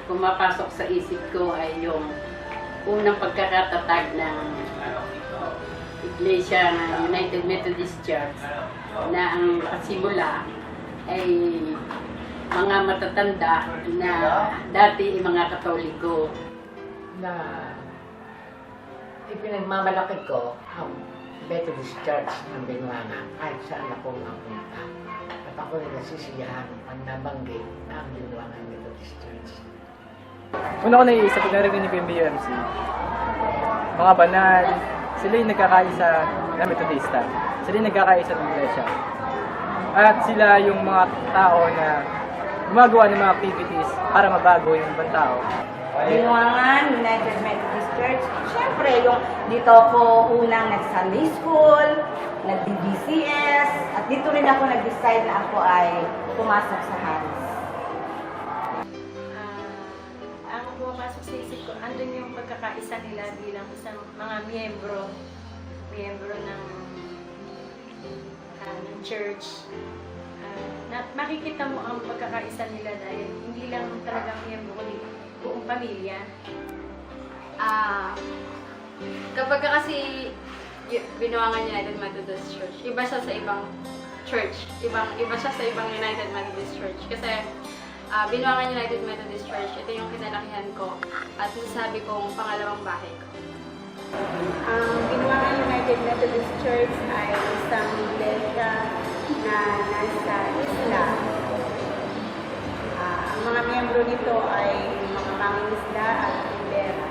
pumapasok sa isip ko ay yung unang pagkakatatag ng Iglesia ng United Methodist Church na ang nakasimula ay mga matatanda na dati mga Katoliko. Na ipinagmamalaki ko ang Methodist Church ng Binuanga kahit saan ako mapunta. At ako rin nasisiyahan ang nabanggit na ang Binuanga Methodist Church. Una ko naiisip pag narinig ko yung BMC, mga banal, sila yung nagkakaisa na Methodista. Sila yung nagkakaisa ng iglesia. At sila yung mga tao na gumagawa ng mga activities para mabago yung ibang tao. Binuangan, United Methodist Church. Siyempre, yung dito ako unang nag-Sunday School, nag-DBCS, at dito rin ako nag-decide na ako ay pumasok sa Harris. Ang pumapasok sa isip ko, andun yung pagkakaisa nila bilang isang mga miyembro ng church. Makikita mo ang pagkakaisa nila dahil hindi lang talagang miyembro kundi buong pamilya. Kapag kasi Binuangan United Methodist Church, iba siya sa ibang church. Iba siya sa ibang United Methodist Church. Kasi Binuangan United Methodist Church, ito yung kinalakihan ko at nasabi kong pangalawang bahay ko. Ang Binuangan United Methodist Church ay isang iglesia na nasa isla. Ang mga miyembro nito ay mga mangingisda at tindera.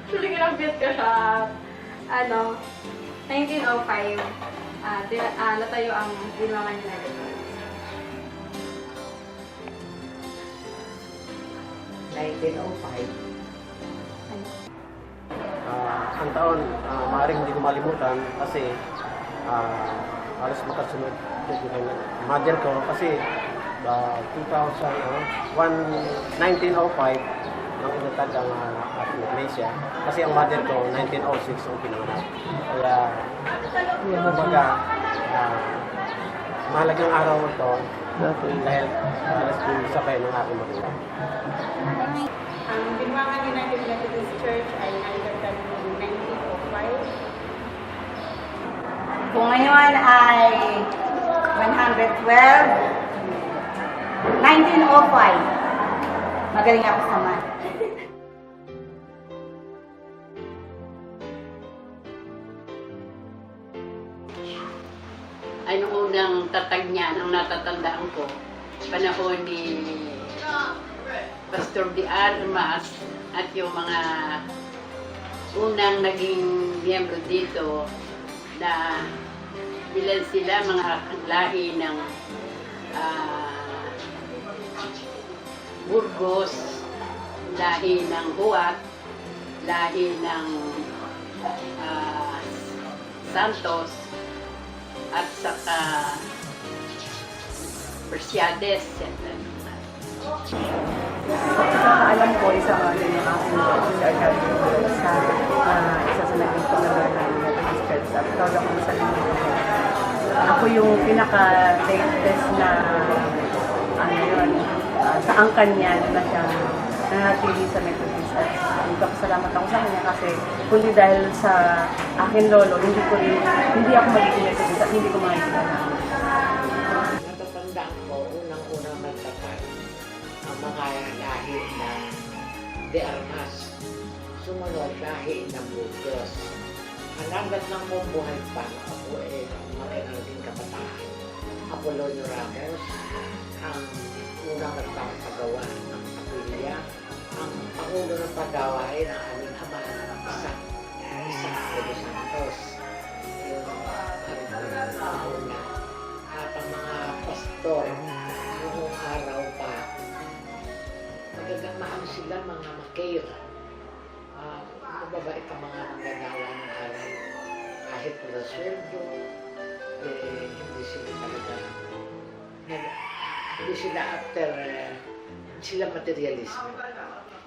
Actually, kinabit ko siya, 1905, natayo ang Binuangan United Methodist Church. 1905. Ang taon, maaaring hindi ko malimutan kasi halos makasunod yung mother ko kasi 1905 nang inatag ang ating iglesia kasi ang mother ko 1906 ang pinanganak. Kaya kumbaga mahalagang araw ito dahil alas din sabay ng aking magulang. Ang Binuangan United Methodist Church ay nailatag noong 1905. Kung ngayon ay 112, 1905. Magaling ako sa math. Ay nung unang tatag niyan, ang natatandaan ko, panahon ni Pastor Di Armas at yung mga unang naging miyembro dito na ilan sila mga lahi ng Burgos, lahi ng Huat, lahi ng Santos, at saka Persiades. Alam ko, isang din yung aking si Arcade sa isa sa naging pangalan ng Methodist Church at tawag ako sa ako yung pinaka-latest na sa angkan niya na siyang nanatili sa Methodist at salamat ako sa kanya kasi kundi dahil sa aking lolo, hindi ako magiging Methodist at hindi ko makikita. Natatandaan ko, unang-unang nagtatag ang mga lahi ng De Armas. Sumunod lahi ng Burgos. Hanggat ng kong buhay pa, ako makikinig kabataan. Apolonio Ramos, ang unang nagpapagawa ng kapilya. Ang pangulo ng paggawa ay ng aming ama ng Isaac de Santos. Yung una. At ang mga pastor, noong araw pa, magagamaan sila mga makir. Mababait ang mga nagagawa ng araw. Kahit wala sweldo, hindi sila talaga, hindi sila after, sila materialismo.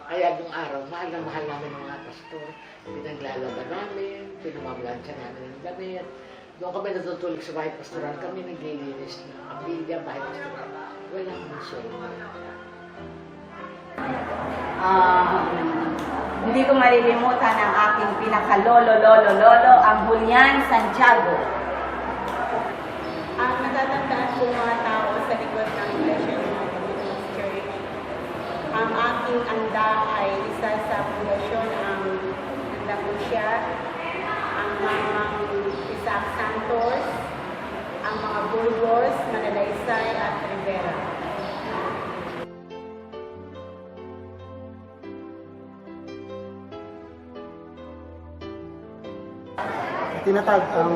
Kaya nung araw, mahal na mahal namin ng mga pastor. Pinaglalaban namin, pinamamlansya namin ng damit, Doon kami natutulog sa bahay pastoral, kami naglilinis ng kapilya, bahay pastoral. Wala naman siya. Hindi ko malilimutan ang aking pinaka-lolo, ang Julian Santiago. Ang natatandaan ko mga tao sa likod ng Iglesia ng Methodist Church, ang aking anda ay isa sa fundasyon ang Andalusia, ang Mamang Isaac Santos, ang mga Burgos, Manalaysay at Rivera. Tinatag ang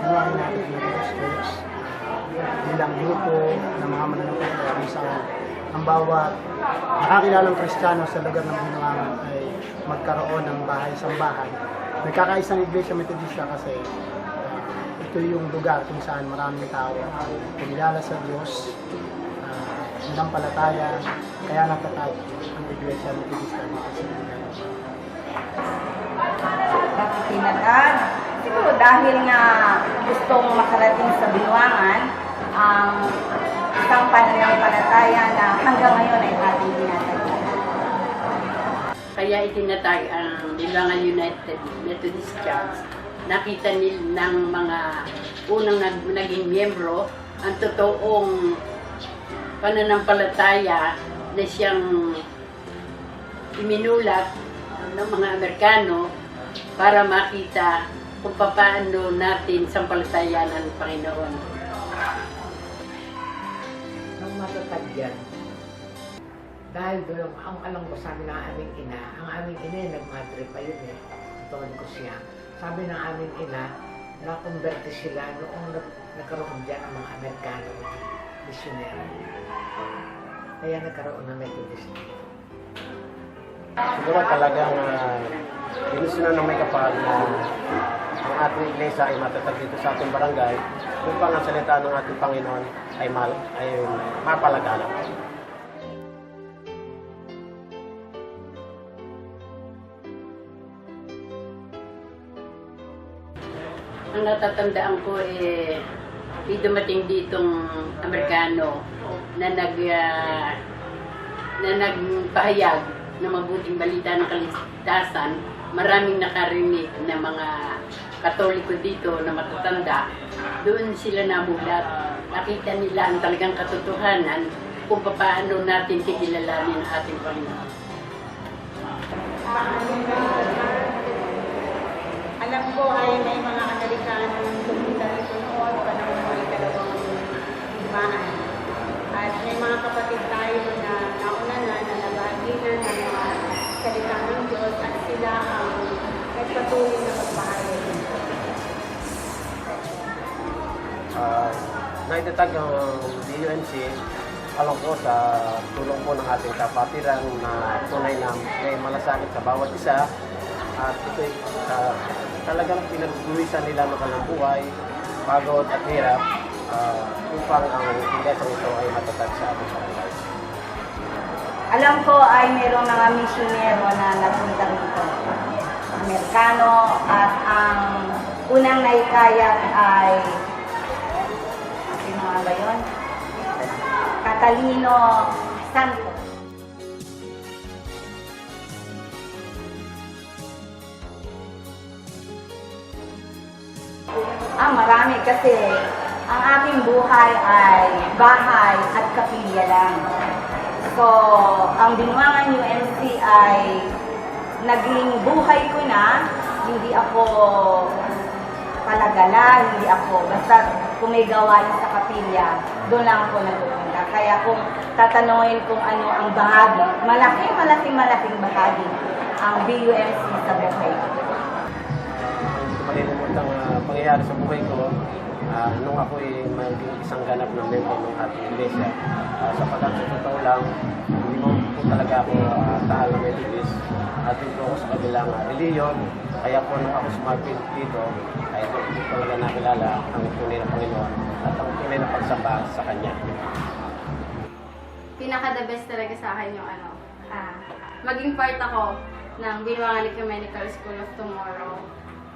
buhay natin ng Methodist Church bilang grupo ng mga mananampalataya kung saan ang bawat nakakilalang Kristiyano sa lugar ng Binuangan ay magkaroon ng bahay-sambahay. Nagkakaisang Iglesia Metodista kasi ito yung lugar kung saan maraming tao ang kumilala sa Diyos, nanampalataya, kaya natatag ang Iglesia Metodista dito sa Binuangan. Bakit tinatag? Siguro dahil nga gustong makarating sa Binuangan ang isang pananampalataya na hanggang ngayon ay ating tinatagyan. Kaya itinatag ang Binuangan United Methodist Church. Nakita ng mga unang naging miyembro ang totoong pananampalataya na siyang iminulat ng mga Amerikano para makita kung paano natin sampalatayan ang Panginoon. Nang matatag yan, dahil doon, ang alam ko sabi ng aming ina, ang aming ina nagmadre pa yun Tuwan ko siya. Sabi ng aming ina, na-converte sila noong nagkaroon dyan ang mga Amerikano missionary. Kaya nagkaroon ng Methodist. Siguro talagang inusunan ng may kapal na ang ating iglesia ay matatag dito sa ating barangay upang ang salita ng ating Panginoon ay mapalaganap. Ang natatandaan ko may dumating ditong Amerikano na nagpahayag ng mabuting balita ng kaligtasan. Maraming nakarinig na mga Katoliko dito na matatanda. Doon sila namulat. Nakita nila ang talagang katotohanan kung paano natin kikilalanin ang ating Panginoon. Alam ko ay may mga Amerikanong pumunta rito noon, panahon mo ay 2 limaan. At may mga kapatid tayo na nauna na nabahagi na ng mga salita ng Diyos at sila ang nagpatuloy na magpahayag. Naitatag ang DUNC alam ko sa tulong po ng ating kapatiran na tunay na may malasakit sa bawat isa at ito'y talagang pinagbuwisan nila ng kanilang buhay, pagod at hirap upang ang iglesyang ito ay matatag sa ating barangay. Alam ko ay mayroong mga misyonero na nagpunta rito. Amerikano at ang unang naikayat ay sino nga ba yun? Catalino Santos. Marami kasi ang aking buhay ay bahay at kapilya lang. So, ang Binuangan UMC ay naging buhay ko na, hindi ako palagala, hindi ako, basta kung may gawain sa kapilya, doon lang ako nagpupunta. Kaya kung tatanungin kung ano ang bahagi, malaking bahagi ang BUMC sa buhay ko. Hindi ko malilimutang pangyayari sa buhay ko nung ako ay maging isang ganap na member ng ating iglesia. Sapagkat sa totoo lang, hindi mo po talaga ako tahal ng Methodist at hindi ako sa kabilang reliyon. Kaya po nung ako sumapit dito, ay hindi ko talaga nakilala ang tunay na Panginoon at ang tunay na pagsamba sa Kanya. Pinaka-the best talaga sa akin yung maging part ako ng Binuangan Ecumenical School of Tomorrow.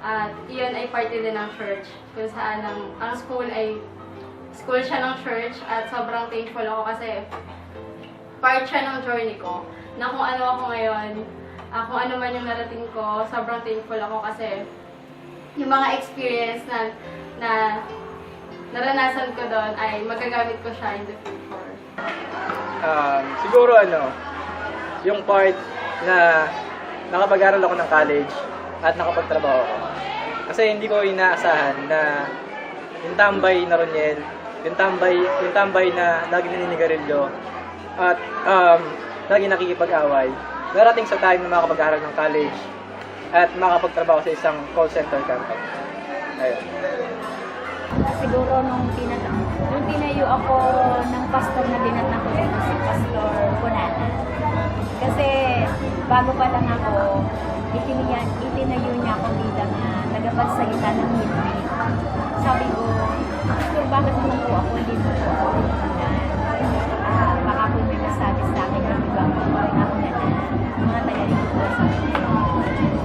At iyon ay parte din ng church, kung saan ang school ay school siya ng church, at sobrang thankful ako kasi part siya ng journey ko, na kung ano ako ngayon, kung ano man yung narating ko, sobrang thankful ako kasi yung mga experience na naranasan ko doon ay magagamit ko siya in the future. Siguro yung part na nakapag-aral ako ng college at nakapagtrabaho ako. Kasi hindi ko inaasahan na yung tambay na Roniel, yung tambay na lagi naninigarilyo at lagi nakikipag-away. Darating sa time na makapag-aral ng college at makapagtrabaho sa isang call center company. Ayun. Siguro nung tinayo ako ng pastor na dinatang ko dito, si Pastor Bonana. Kasi bago pa lang ako, itinayo niya ako bilang tagapagsalita ng midweek. Sabi ko, Pastor, bakit naman po ako hindi po ako nakunan? Baka po may nasabi sa akin ng ibang nakunan mga taga-rin ko sa akin.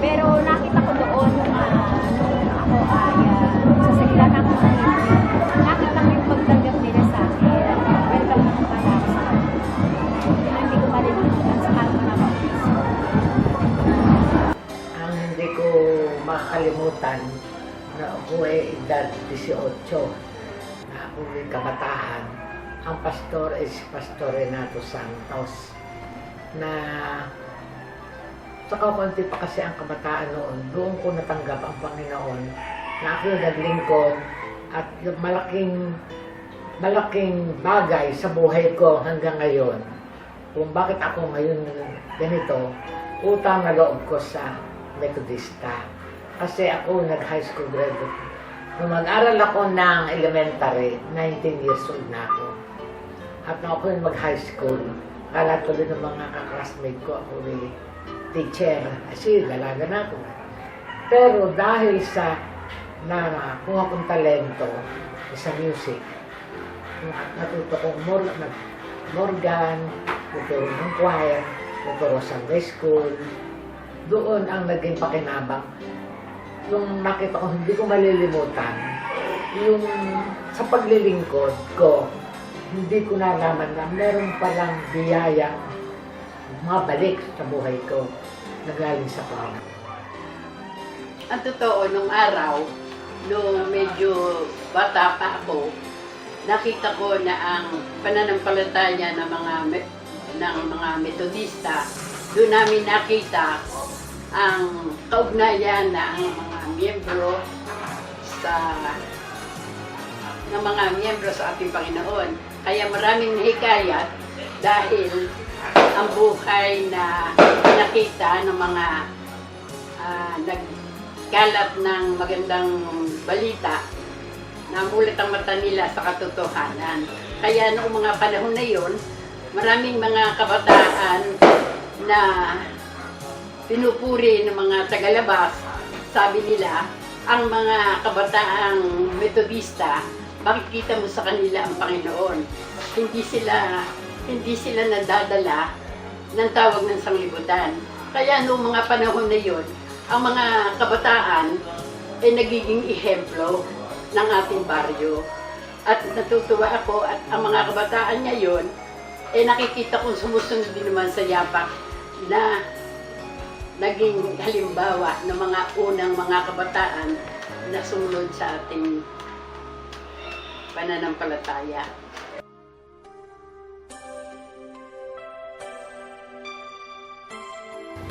Pero nakita ko doon nung ako ay sa salita ng mga midweek, nakita ko yung pagtanggap nila sa akin. Welcome naman pala ako sa akin. Hindi ko malilimutan sa kalma na baptismo. Ang hindi ko makalimutan na ako ay edad 18 na ako ay kabataan. Ang pastor ay si Pastor Renato Santos na saka konti pa kasi ang kabataan noon, doon ko natanggap ang Panginoon na ako yung naglingkod at yung malaking bagay sa buhay ko hanggang ngayon. Kung bakit ako ngayon ganito, utang na loob ko sa Metodista. Kasi ako nag-high school graduate. Nung mag-aral ako ng elementary, 19 years old na ako. At nung ako yung mag-high school, kala tuloy ng mga kaklasmate ko, ako yung teacher. Kasi dalaga na ako. Pero dahil sa nakuha kong talento sa music, natuto kong organ, tuturo ng choir, tuturo sa Sunday school. Doon ang naging pakinabang. Yung nakita ko, hindi ko malilimutan, yung sa paglilingkod ko, hindi ko nalaman na meron palang biyaya, mabalik sa buhay ko, nagaling sa Panginoon. Ang totoo, nung araw, nung medyo bata pa ako, nakita ko na ang pananampalataya ng mga Metodista, doon namin nakita ang kaugnayan na ang mga miyembro sa ating Panginoon. Kaya maraming nahikayat dahil ang buhay na nakita ng mga nagkalat ng magandang balita, namulat ang mata nila sa katotohanan. Kaya noong mga panahon na yon, maraming mga kabataan na pinupuri ng mga tagalabas, sabi nila, ang mga kabataang Metodista, makikita mo sa kanila ang Panginoon. Hindi sila nadadala ng tawag ng sanglibutan. Kaya noong mga panahon na yon, ang mga kabataan ay nagiging ehemplo ng ating baryo. At natutuwa ako at ang mga kabataan ngayon ay nakikita kong sumusunod din naman sa yapak na naging halimbawa ng mga unang mga kabataan na sumunod sa ating pananampalataya.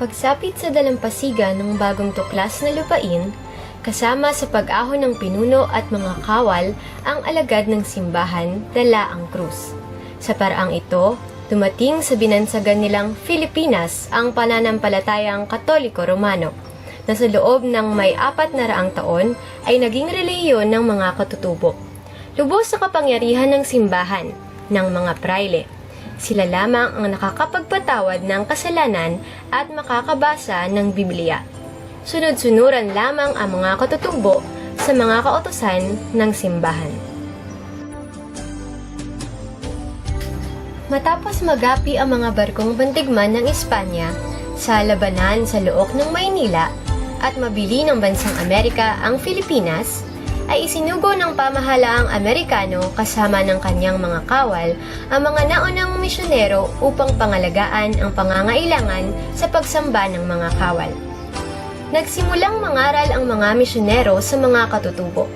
Pagsapit sa dalampasigan ng bagong tuklas na lupain, kasama sa pag-ahon ng pinuno at mga kawal, ang alagad ng simbahan dala ang krus. Sa paraang ito, dumating sa binansagan nilang Pilipinas ang pananampalatayang Katoliko Romano, na sa loob ng may 400 taon ay naging relihiyon ng mga katutubo. Lubos sa kapangyarihan ng simbahan, ng mga praile. Sila lamang ang nakakapagpatawad ng kasalanan at makakabasa ng Biblia. Sunod-sunuran lamang ang mga katutubo sa mga kautusan ng simbahan. Matapos magapi ang mga barkong bantigman ng Espanya sa labanan sa Look ng Maynila, at mabili ng bansang Amerika ang Pilipinas, ay isinugo ng pamahalaang Amerikano kasama ng kanyang mga kawal ang mga naunang misyonero upang pangalagaan ang pangangailangan sa pagsamba ng mga kawal. Nagsimulang mangaral ang mga misyonero sa mga katutubo.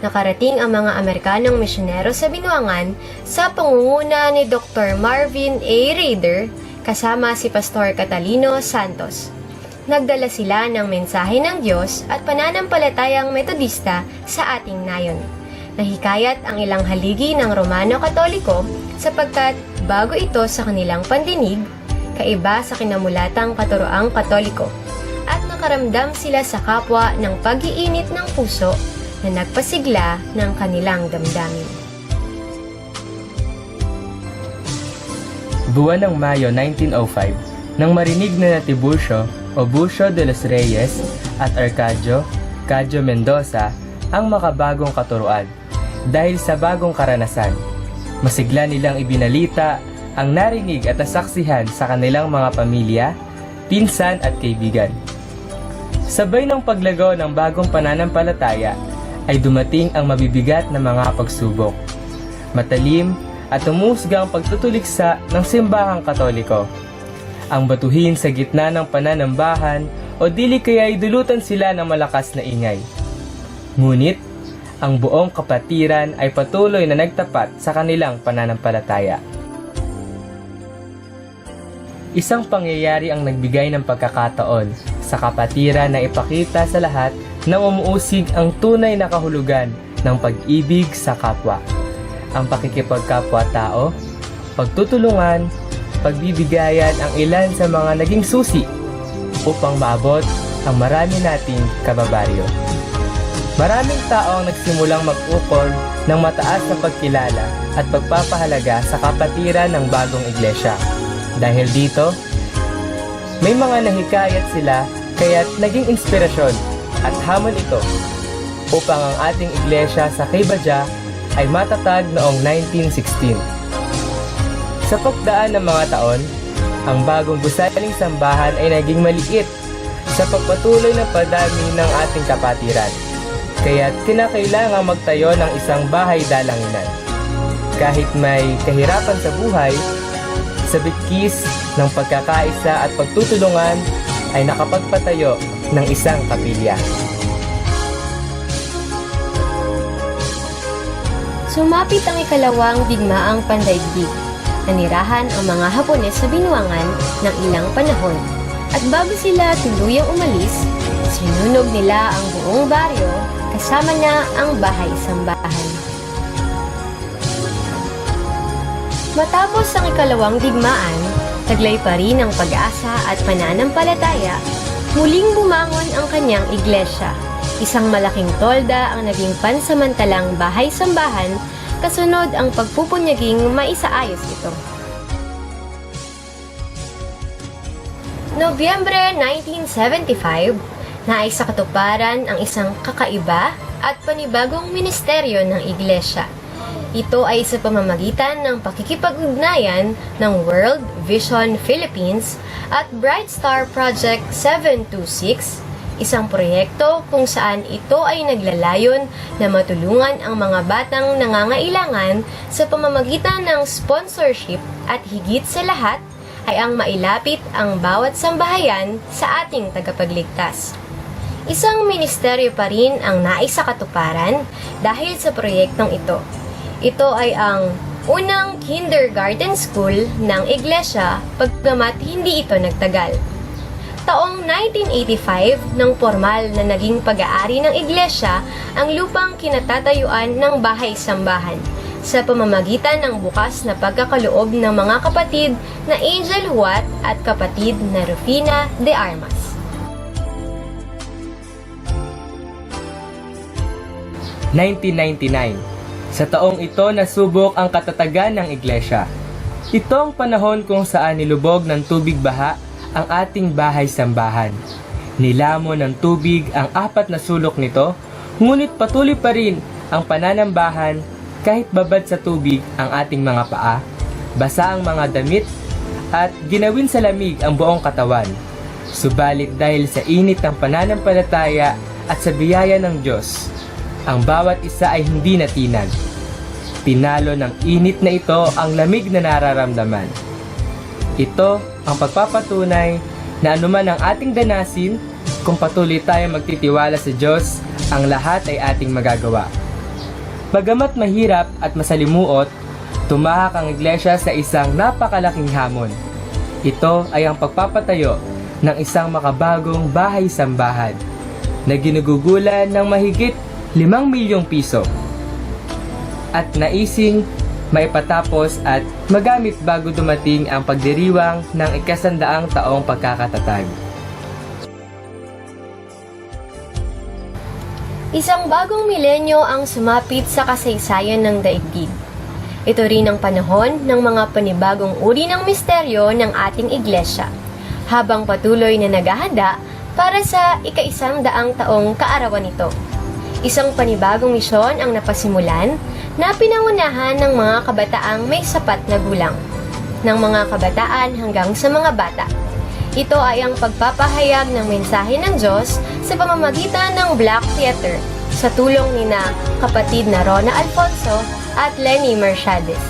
Nakarating ang mga Amerikanong misyonero sa Binuangan sa pangunguna ni Dr. Marvin A. Rader kasama si Pastor Catalino Santos. Nagdala sila ng mensahe ng Diyos at pananampalatayang Metodista sa ating nayon. Nahikayat ang ilang haligi ng Romano Katoliko sapagkat bago ito sa kanilang pandinig, kaiba sa kinamulatang katuroang Katoliko, at nakaramdam sila sa kapwa ng pag-iinit ng puso na nagpasigla ng kanilang damdamin. Buwan ng Mayo 1905, nang marinig na Tiburcio o Bucio de los Reyes at Arcadio Cadio Mendoza ang makabagong katuruan. Dahil sa bagong karanasan, masigla nilang ibinalita ang narinig at nasaksihan sa kanilang mga pamilya, pinsan at kaibigan. Sabay ng paglagaw ng bagong pananampalataya ay dumating ang mabibigat na mga pagsubok. Matalim at umusgang pagtutuliksa ng simbahang Katoliko. Ang batuhin sa gitna ng pananambahan o dili kaya'y dulutan sila ng malakas na ingay. Ngunit, ang buong kapatiran ay patuloy na nagtapat sa kanilang pananampalataya. Isang pangyayari ang nagbigay ng pagkakataon sa kapatiran na ipakita sa lahat na umuusig ang tunay na kahulugan ng pag-ibig sa kapwa. Ang pakikipagkapwa-tao, pagtutulungan, pagbibigayan ang ilan sa mga naging susi upang maabot ang marami nating kababaryo. Maraming tao ang nagsimulang mag-ukol ng mataas na pagkilala at pagpapahalaga sa kapatiran ng bagong iglesia. Dahil dito, may mga nahikayat sila kaya't naging inspirasyon at hamon ito upang ang ating iglesia sa Queibadya ay matatag noong 1916. Sa pagdaan ng mga taon, ang bagong gusaling sambahan ay naging maliit sa pagpatuloy na padami ng ating kapatiran. Kaya't kinakailangang magtayo ng isang bahay dalanginan. Kahit may kahirapan sa buhay, sa bitkis ng pagkakaisa at pagtutulungan ay nakapagpatayo ng isang kapilya. Sumapit ang ikalawang digmaang pandaigdig. Nanirahan ang mga Hapones sa Binuangan ng ilang panahon at bago sila tuluyang umalis, sinunog nila ang buong baryo kasama na ang bahay-sambahan. Matapos ang ikalawang digmaan, taglay pa rin ang pag-asa at pananampalataya, muling bumangon ang kanyang iglesia. Isang malaking tolda ang naging pansamantalang bahay-sambahan, kasunod ang pagpupunyaging maisaayos ito. Nobyembre 1975, naisa katuparan ang isang kakaiba at panibagong ministeryo ng iglesia. Ito ay sa pamamagitan ng pakikipag-ugnayan ng World Vision Philippines at Bright Star Project 726, isang proyekto kung saan ito ay naglalayon na matulungan ang mga batang nangangailangan sa pamamagitan ng sponsorship at higit sa lahat ay ang mailapit ang bawat sambahayan sa ating tagapagligtas. Isang ministeryo pa rin ang naisakatuparan dahil sa proyektong ito. Ito ay ang unang kindergarten school ng iglesia pagkamat hindi ito nagtagal. Taong 1985 nang formal na naging pag-aari ng iglesia ang lupang kinatatayuan ng bahay-sambahan sa pamamagitan ng bukas na pagkakaloob ng mga kapatid na Angel Huat at kapatid na Rufina de Armas. Sa taong ito nasubok ang katatagan ng iglesia. Ito ang panahon kung saan nilubog ng tubig baha ang ating bahay-sambahan. Nilamon ng tubig ang 4 na sulok nito, ngunit patuloy pa rin ang pananambahan kahit babad sa tubig ang ating mga paa, basa ang mga damit, at ginawin sa lamig ang buong katawan. Subalit dahil sa init ng pananampalataya at sa biyaya ng Diyos, ang bawat isa ay hindi natinag. Tinalo ng init na ito ang lamig na nararamdaman. Ito ang pagpapatunay na anuman ang ating danasin, kung patuloy tayong magtitiwala sa Diyos, ang lahat ay ating magagawa. Bagamat mahirap at masalimuot, tumahak ang iglesia sa isang napakalaking hamon. Ito ay ang pagpapatayo ng isang makabagong bahay-sambahan na ginugugulan ng mahigit 5 milyong piso at naising maipatapos at magamit bago dumating ang pagdiriwang ng 100 taong pagkakatatag. Isang bagong milenyo ang sumapit sa kasaysayan ng daigdig. Ito rin ang panahon ng mga panibagong uri ng misteryo ng ating iglesia, habang patuloy na naghahanda para sa 100 taong kaarawan nito. Isang panibagong misyon ang napasimulan na pinangunahan ng mga kabataang may sapat na gulang, ng mga kabataan hanggang sa mga bata. Ito ay ang pagpapahayag ng mensahe ng Diyos sa pamamagitan ng Black Theater sa tulong ni na kapatid na Rona Alfonso at Lenny Mercedes.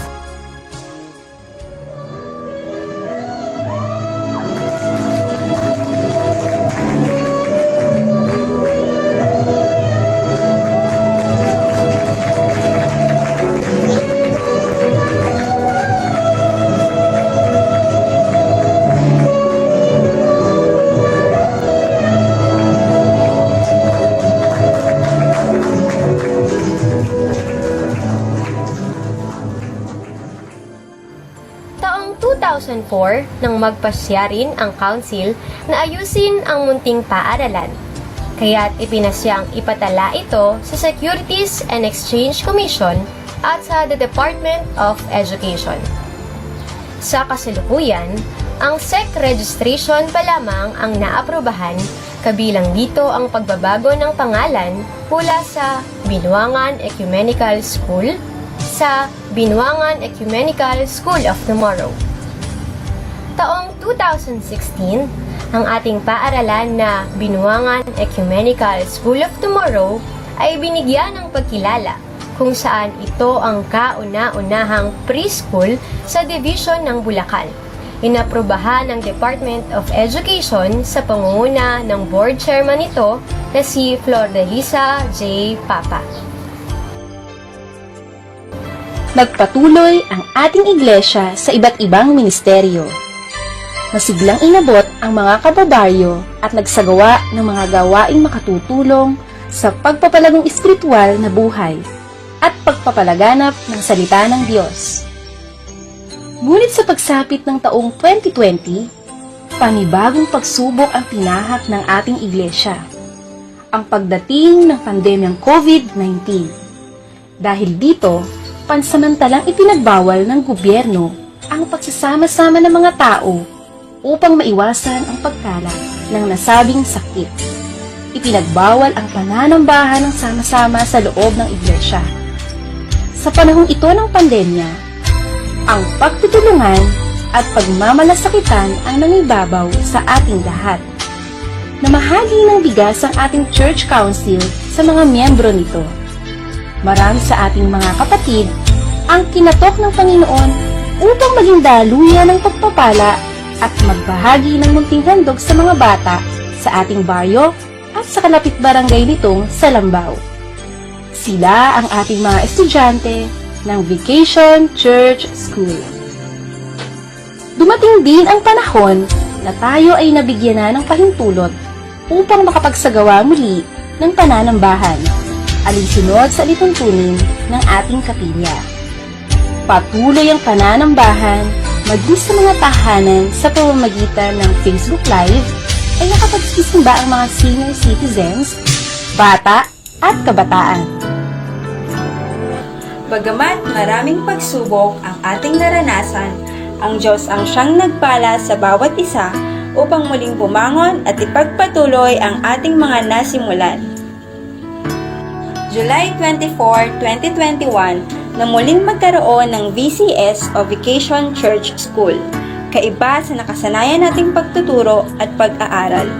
Taong 2004 nang magpasya rin ang council na ayusin ang munting paaralan. Kaya't ipinasyang ipatala ito sa Securities and Exchange Commission at sa the Department of Education. Sa kasalukuyan, ang SEC registration pa lamang ang naaprubahan, kabilang dito ang pagbabago ng pangalan mula sa Binuangan Ecumenical School sa Binuangan Ecumenical School of Tomorrow. Taong 2016, ang ating paaralan na Binuangan Ecumenical School of Tomorrow ay binigyan ng pagkilala kung saan ito ang kauna-unahang preschool sa division ng Bulacan. Inaprubahan ng Department of Education sa pangunguna ng board chairman nito na si Flordalisa J. Papa. Nagpatuloy ang ating iglesia sa iba't ibang ministeryo. Masiglang inabot ang mga kababaryo at nagsagawa ng mga gawaing makatutulong sa pagpapalagong espiritual na buhay at pagpapalaganap ng salita ng Diyos. Ngunit sa pagsapit ng taong 2020, panibagong pagsubok ang tinahak ng ating iglesia. Ang pagdating ng pandemyang COVID-19. Dahil dito, pansamantalang ipinagbawal ng gobyerno ang pagsasama-sama ng mga tao upang maiwasan ang pagkalat ng nasabing sakit. Ipinagbawal ang pananambahan ng sama-sama sa loob ng iglesia. Sa panahong ito ng pandemya, ang pagtutulungan at pagmamalasakitan ang nangibabaw sa ating lahat. Namahagi ng bigas ang ating church council sa mga miyembro nito. Marami sa ating mga kapatid ang kinatok ng Panginoon upang maging daluyan ng pagpapala at magbahagi ng munting handog sa mga bata sa ating baryo at sa kalapit barangay nitong Salambao. Sila ang ating mga estudyante ng Vacation Church School. Dumating din ang panahon na tayo ay nabigyan na ng pahintulot upang makapagsagawa muli ng pananambahan, alinsunod sa lituntunin ng ating kapilya. Patuloy ang pananambahan maging sa mga tahanan sa pamamagitan ng Facebook Live ay nakapagsisimba ang mga senior citizens, bata at kabataan. Bagamat maraming pagsubok ang ating naranasan, ang Diyos ang siyang nagpala sa bawat isa upang muling bumangon at ipagpatuloy ang ating mga nasimulan. July 24, 2021, na muling magkaroon ng VCS o Vacation Church School. Kaiba sa nakasanayan nating pagtuturo at pag-aaral,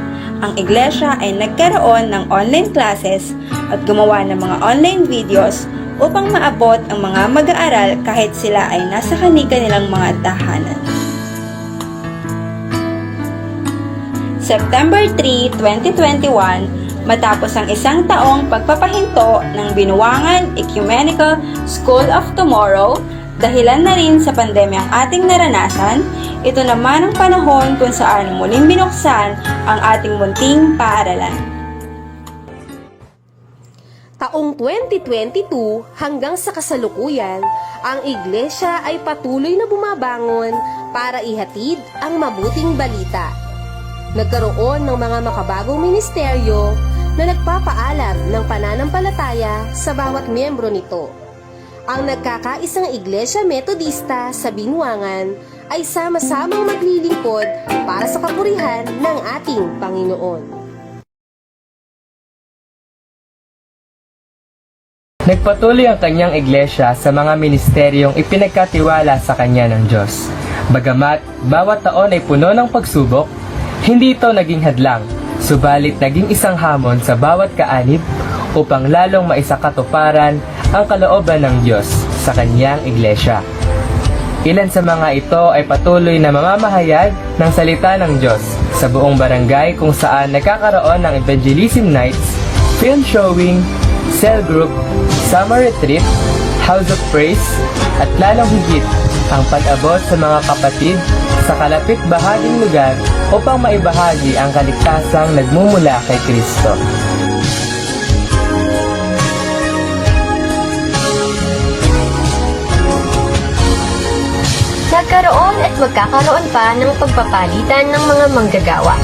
ang iglesia ay nagkaroon ng online classes at gumawa ng mga online videos upang maabot ang mga mag-aaral kahit sila ay nasa kani-kanilang mga tahanan. September 3, 2021, matapos ang isang taong pagpapahinto ng Binuangan Ecumenical School of Tomorrow, dahilan na rin sa pandemyang ating naranasan, ito naman ang panahon kung saan muling binuksan ang ating munting paaralan. Taong 2022 hanggang sa kasalukuyan, ang iglesia ay patuloy na bumabangon para ihatid ang mabuting balita. Nagkaroon ng mga makabagong ministeryo na nagpapaalam ng pananampalataya sa bawat miyembro nito. Ang nagkakaisang Iglesia Metodista sa Binuangan ay sama-samang maglilingkod para sa kapurihan ng ating Panginoon. Nagpatuloy ang kanyang iglesia sa mga ministeryong ipinagkatiwala sa kanya ng Diyos. Bagamat bawat taon ay puno ng pagsubok, hindi ito naging hadlang, subalit naging isang hamon sa bawat kaanib upang lalong maisakatuparan ang kalooban ng Diyos sa kanyang iglesia. Ilan sa mga ito ay patuloy na mamamahayag ng salita ng Diyos sa buong barangay kung saan nagkakaroon ng evangelism nights, film showing, cell group, summer retreat, house of praise, at lalong higit ang pag-abot sa mga kapatid sa kalapit bahaging lugar upang maibahagi ang kaligtasang nagmumula kay Kristo. Nagkaroon at magkakaroon pa ng pagpapalitan ng mga manggagawa,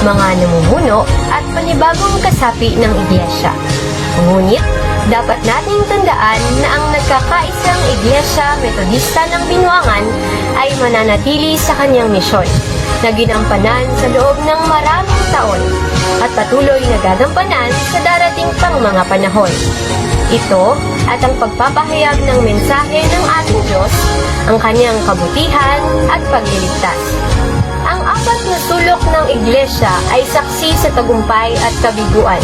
mga namumuno at panibagong kasapi ng iglesia. Ngunit, dapat nating tandaan na ang nagkakaisang Iglesia Metodista ng Binuangan ay mananatili sa kanyang misyon na ginampanan sa loob ng maraming taon at patuloy na gagampanan sa darating pang mga panahon. Ito at ang pagpapahayag ng mensahe ng ating Diyos, ang kanyang kabutihan at pagliligtas. Ang apat na sulok ng iglesia ay saksi sa tagumpay at kabiguan,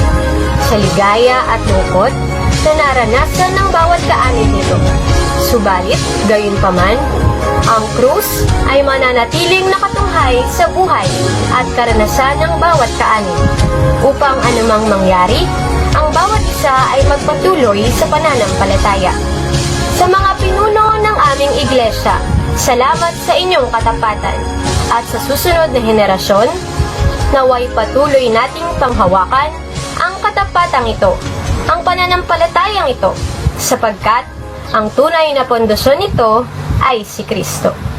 sa ligaya at lungkot na naranasan ng bawat kaanib nito. Subalit, gayunpaman, ang krus ay mananatiling nakatunghay sa buhay at karanasan ng bawat kaanib, upang anumang mangyari, ang bawat isa ay magpatuloy sa pananampalataya. Sa mga pinuno ng aming iglesia, salamat sa inyong katapatan, at sa susunod na henerasyon, naway patuloy nating panghawakan ang katapatang ito, ang pananampalatayang ito, sapagkat ang tunay na pundasyon nito ay si Kristo.